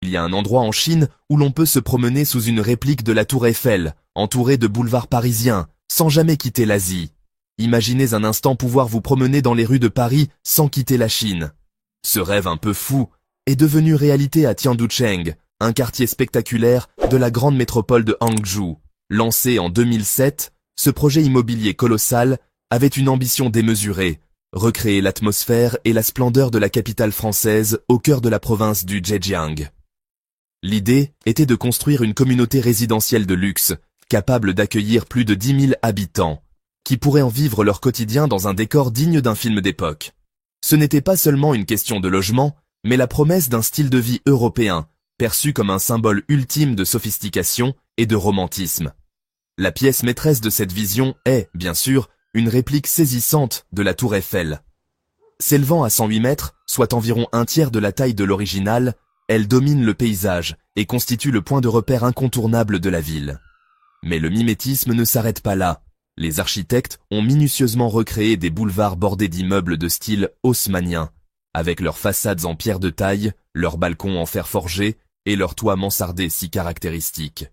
Il y a un endroit en Chine où l'on peut se promener sous une réplique de la tour Eiffel, entouré de boulevards parisiens, sans jamais quitter l'Asie. Imaginez un instant pouvoir vous promener dans les rues de Paris sans quitter la Chine. Ce rêve un peu fou est devenu réalité à Tianducheng, un quartier spectaculaire de la grande métropole de Hangzhou. Lancé en 2007, ce projet immobilier colossal avait une ambition démesurée, recréer l'atmosphère et la splendeur de la capitale française au cœur de la province du Zhejiang. L'idée était de construire une communauté résidentielle de luxe, capable d'accueillir plus de 10 000 habitants, qui pourraient en vivre leur quotidien dans un décor digne d'un film d'époque. Ce n'était pas seulement une question de logement, mais la promesse d'un style de vie européen, perçu comme un symbole ultime de sophistication et de romantisme. La pièce maîtresse de cette vision est, bien sûr, une réplique saisissante de la tour Eiffel. S'élevant à 108 mètres, soit environ un tiers de la taille de l'original, elle domine le paysage et constitue le point de repère incontournable de la ville. Mais le mimétisme ne s'arrête pas là. Les architectes ont minutieusement recréé des boulevards bordés d'immeubles de style haussmannien, avec leurs façades en pierre de taille, leurs balcons en fer forgé et leurs toits mansardés si caractéristiques.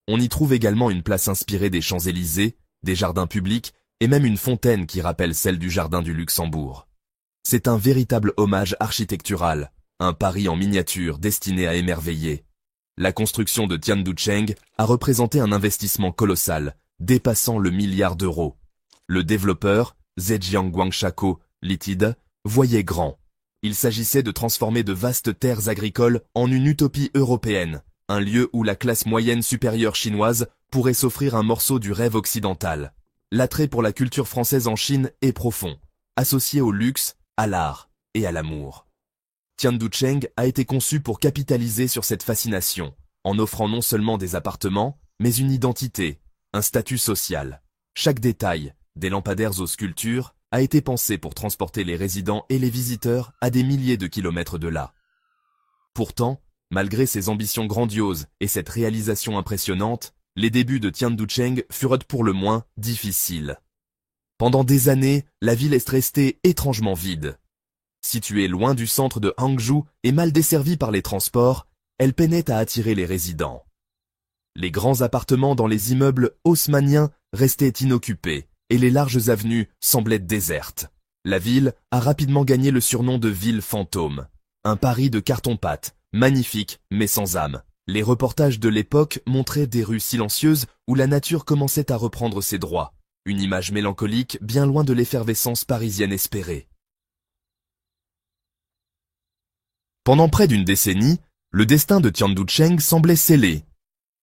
On y trouve également une place inspirée des Champs-Élysées, des jardins publics et même une fontaine qui rappelle celle du jardin du Luxembourg. C'est un véritable hommage architectural, un Paris en miniature destiné à émerveiller. La construction de Tianducheng a représenté un investissement colossal, dépassant le milliard d'euros. Le développeur, Zhejiang Guangshako Ltd, voyait grand. Il s'agissait de transformer de vastes terres agricoles en une utopie européenne, un lieu où la classe moyenne supérieure chinoise pourrait s'offrir un morceau du rêve occidental. L'attrait pour la culture française en Chine est profond, associé au luxe, à l'art et à l'amour. Tianducheng a été conçu pour capitaliser sur cette fascination, en offrant non seulement des appartements, mais une identité, un statut social. Chaque détail, des lampadaires aux sculptures, a été pensé pour transporter les résidents et les visiteurs à des milliers de kilomètres de là. Pourtant, malgré ses ambitions grandioses et cette réalisation impressionnante, les débuts de Tianducheng furent pour le moins difficiles. Pendant des années, la ville est restée étrangement vide. Située loin du centre de Hangzhou et mal desservie par les transports, elle peinait à attirer les résidents. Les grands appartements dans les immeubles haussmanniens restaient inoccupés et les larges avenues semblaient désertes. La ville a rapidement gagné le surnom de ville fantôme. Un Paris de carton-pâte, magnifique mais sans âme. Les reportages de l'époque montraient des rues silencieuses où la nature commençait à reprendre ses droits. Une image mélancolique bien loin de l'effervescence parisienne espérée. Pendant près d'une décennie, le destin de Tianducheng semblait scellé.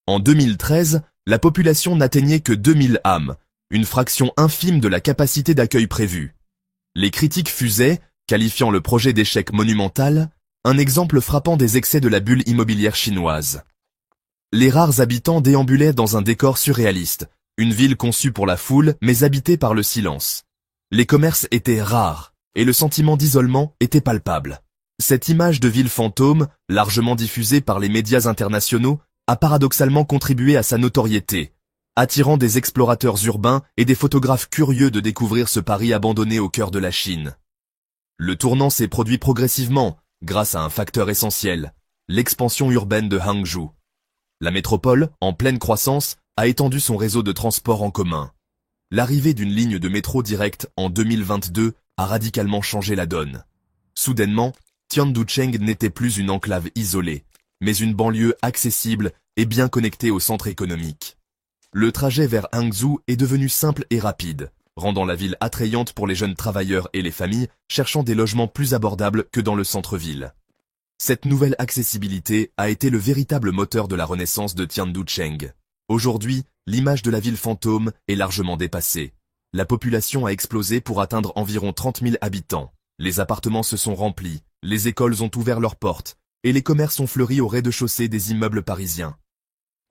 En 2013, la population n'atteignait que 2000 âmes, une fraction infime de la capacité d'accueil prévue. Les critiques fusaient, qualifiant le projet d'échec monumental, un exemple frappant des excès de la bulle immobilière chinoise. Les rares habitants déambulaient dans un décor surréaliste, une ville conçue pour la foule mais habitée par le silence. Les commerces étaient rares, et le sentiment d'isolement était palpable. Cette image de ville fantôme, largement diffusée par les médias internationaux, a paradoxalement contribué à sa notoriété, attirant des explorateurs urbains et des photographes curieux de découvrir ce Paris abandonné au cœur de la Chine. Le tournant s'est produit progressivement, grâce à un facteur essentiel, l'expansion urbaine de Hangzhou. La métropole, en pleine croissance, a étendu son réseau de transport en commun. L'arrivée d'une ligne de métro directe en 2022 a radicalement changé la donne. Soudainement, Tianducheng n'était plus une enclave isolée, mais une banlieue accessible et bien connectée au centre économique. Le trajet vers Hangzhou est devenu simple et rapide, rendant la ville attrayante pour les jeunes travailleurs et les familles cherchant des logements plus abordables que dans le centre-ville. Cette nouvelle accessibilité a été le véritable moteur de la renaissance de Tianducheng. Aujourd'hui, l'image de la ville fantôme est largement dépassée. La population a explosé pour atteindre environ 30 000 habitants. Les appartements se sont remplis, les écoles ont ouvert leurs portes, et les commerces ont fleuri au rez-de-chaussée des immeubles parisiens.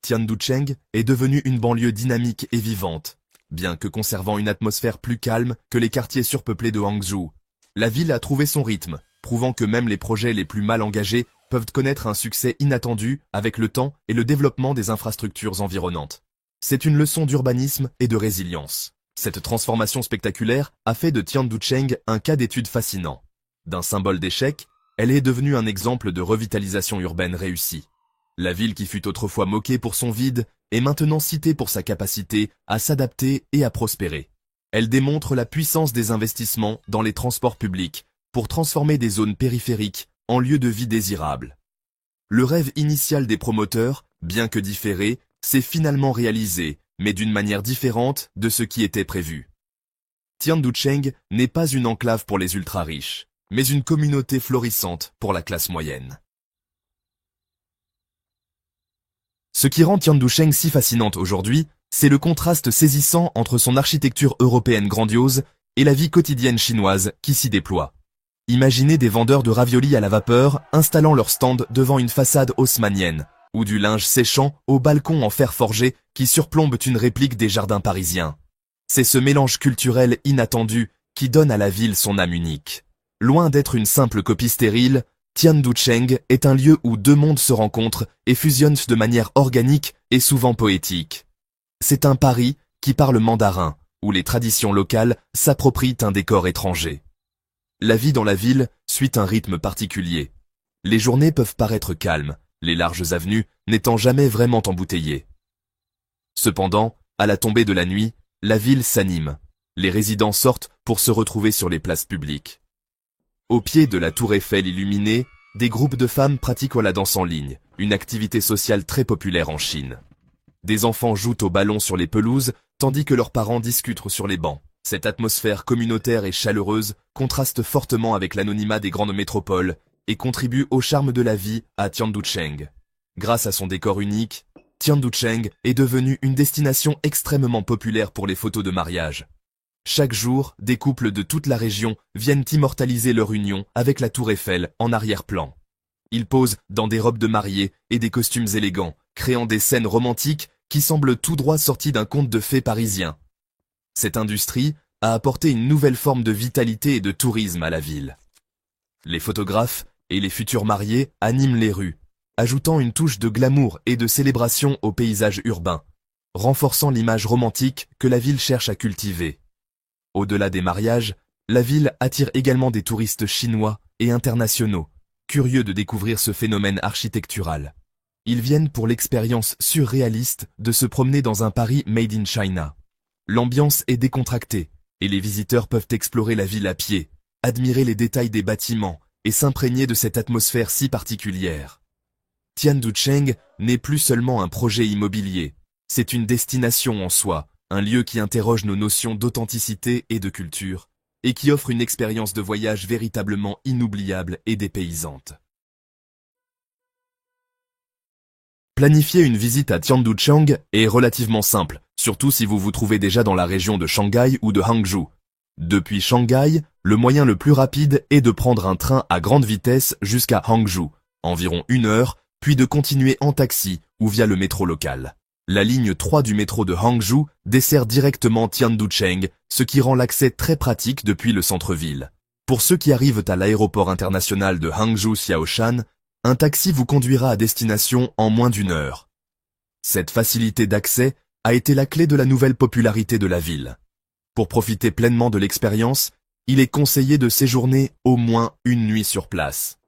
Tianducheng est devenue une banlieue dynamique et vivante, bien que conservant une atmosphère plus calme que les quartiers surpeuplés de Hangzhou. La ville a trouvé son rythme, prouvant que même les projets les plus mal engagés peuvent connaître un succès inattendu avec le temps et le développement des infrastructures environnantes. C'est une leçon d'urbanisme et de résilience. Cette transformation spectaculaire a fait de Tianducheng un cas d'étude fascinant. D'un symbole d'échec, Elle est devenue un exemple de revitalisation urbaine réussie. La ville qui fut autrefois moquée pour son vide est maintenant citée pour sa capacité à s'adapter et à prospérer. Elle démontre la puissance des investissements dans les transports publics pour transformer des zones périphériques en lieux de vie désirables. Le rêve initial des promoteurs, bien que différé, s'est finalement réalisé, mais d'une manière différente de ce qui était prévu. Tianducheng n'est pas une enclave pour les ultra-riches, mais une communauté florissante pour la classe moyenne. Ce qui rend Tianducheng si fascinante aujourd'hui, c'est le contraste saisissant entre son architecture européenne grandiose et la vie quotidienne chinoise qui s'y déploie. Imaginez des vendeurs de raviolis à la vapeur installant leur stand devant une façade haussmannienne, ou du linge séchant au balcon en fer forgé qui surplombe une réplique des jardins parisiens. C'est ce mélange culturel inattendu qui donne à la ville son âme unique. Loin d'être une simple copie stérile, Tianducheng est un lieu où deux mondes se rencontrent et fusionnent de manière organique et souvent poétique. C'est un Paris qui parle mandarin, où les traditions locales s'approprient un décor étranger. La vie dans la ville suit un rythme particulier. Les journées peuvent paraître calmes, les larges avenues n'étant jamais vraiment embouteillées. Cependant, à la tombée de la nuit, la ville s'anime. Les résidents sortent pour se retrouver sur les places publiques. Au pied de la tour Eiffel illuminée, des groupes de femmes pratiquent la danse en ligne, une activité sociale très populaire en Chine. Des enfants jouent au ballon sur les pelouses, tandis que leurs parents discutent sur les bancs. Cette atmosphère communautaire et chaleureuse contraste fortement avec l'anonymat des grandes métropoles et contribue au charme de la vie à Tianducheng. Grâce à son décor unique, Tianducheng est devenu une destination extrêmement populaire pour les photos de mariage. Chaque jour, des couples de toute la région viennent immortaliser leur union avec la tour Eiffel en arrière-plan. Ils posent dans des robes de mariée et des costumes élégants, créant des scènes romantiques qui semblent tout droit sorties d'un conte de fées parisien. Cette industrie a apporté une nouvelle forme de vitalité et de tourisme à la ville. Les photographes et les futurs mariés animent les rues, ajoutant une touche de glamour et de célébration au paysage urbain, renforçant l'image romantique que la ville cherche à cultiver. Au-delà des mariages, la ville attire également des touristes chinois et internationaux, curieux de découvrir ce phénomène architectural. Ils viennent pour l'expérience surréaliste de se promener dans un Paris made in China. L'ambiance est décontractée, et les visiteurs peuvent explorer la ville à pied, admirer les détails des bâtiments et s'imprégner de cette atmosphère si particulière. Tianducheng n'est plus seulement un projet immobilier, c'est une destination en soi, un lieu qui interroge nos notions d'authenticité et de culture, et qui offre une expérience de voyage véritablement inoubliable et dépaysante. Planifier une visite à Tianducheng est relativement simple, surtout si vous vous trouvez déjà dans la région de Shanghai ou de Hangzhou. Depuis Shanghai, le moyen le plus rapide est de prendre un train à grande vitesse jusqu'à Hangzhou, environ 1 heure, puis de continuer en taxi ou via le métro local. La ligne 3 du métro de Hangzhou dessert directement Tianducheng, ce qui rend l'accès très pratique depuis le centre-ville. Pour ceux qui arrivent à l'aéroport international de Hangzhou-Xiaoshan, un taxi vous conduira à destination en moins d'1 heure. Cette facilité d'accès a été la clé de la nouvelle popularité de la ville. Pour profiter pleinement de l'expérience, il est conseillé de séjourner au moins 1 nuit sur place.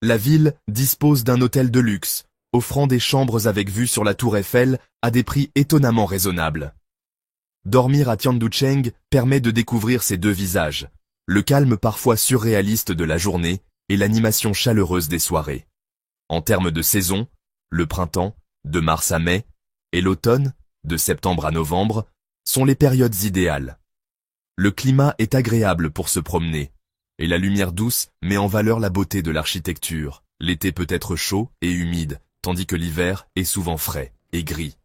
La ville dispose d'un hôtel de luxe, offrant des chambres avec vue sur la tour Eiffel à des prix étonnamment raisonnables. Dormir à Tianducheng permet de découvrir ces deux visages, le calme parfois surréaliste de la journée et l'animation chaleureuse des soirées. En termes de saison, le printemps, de mars à mai, et l'automne, de septembre à novembre, sont les périodes idéales. Le climat est agréable pour se promener, et la lumière douce met en valeur la beauté de l'architecture. L'été peut être chaud et humide, tandis que l'hiver est souvent frais et gris.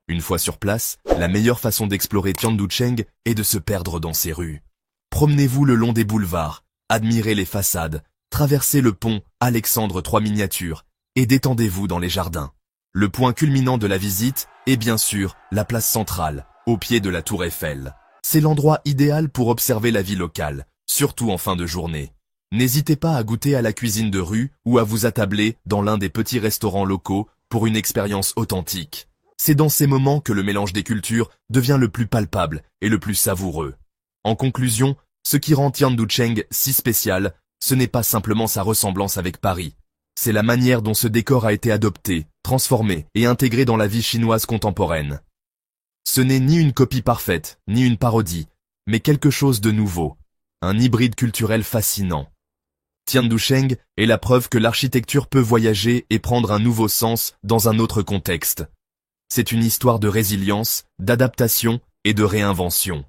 Une fois sur place, la meilleure façon d'explorer Tianducheng est de se perdre dans ses rues. Promenez-vous le long des boulevards, admirez les façades, traversez le pont Alexandre III miniature et détendez-vous dans les jardins. Le point culminant de la visite est bien sûr la place centrale, au pied de la tour Eiffel. C'est l'endroit idéal pour observer la vie locale, surtout en fin de journée. N'hésitez pas à goûter à la cuisine de rue ou à vous attabler dans l'un des petits restaurants locaux pour une expérience authentique. C'est dans ces moments que le mélange des cultures devient le plus palpable et le plus savoureux. En conclusion, ce qui rend Tianducheng si spécial, ce n'est pas simplement sa ressemblance avec Paris. C'est la manière dont ce décor a été adopté, transformé et intégré dans la vie chinoise contemporaine. Ce n'est ni une copie parfaite, ni une parodie, mais quelque chose de nouveau, un hybride culturel fascinant. Tiandusheng est la preuve que l'architecture peut voyager et prendre un nouveau sens dans un autre contexte. C'est une histoire de résilience, d'adaptation et de réinvention.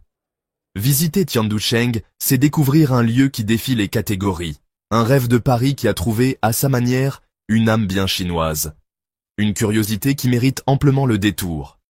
Visiter Tiandusheng, c'est découvrir un lieu qui défie les catégories, un rêve de Paris qui a trouvé, à sa manière, une âme bien chinoise. Une curiosité qui mérite amplement le détour.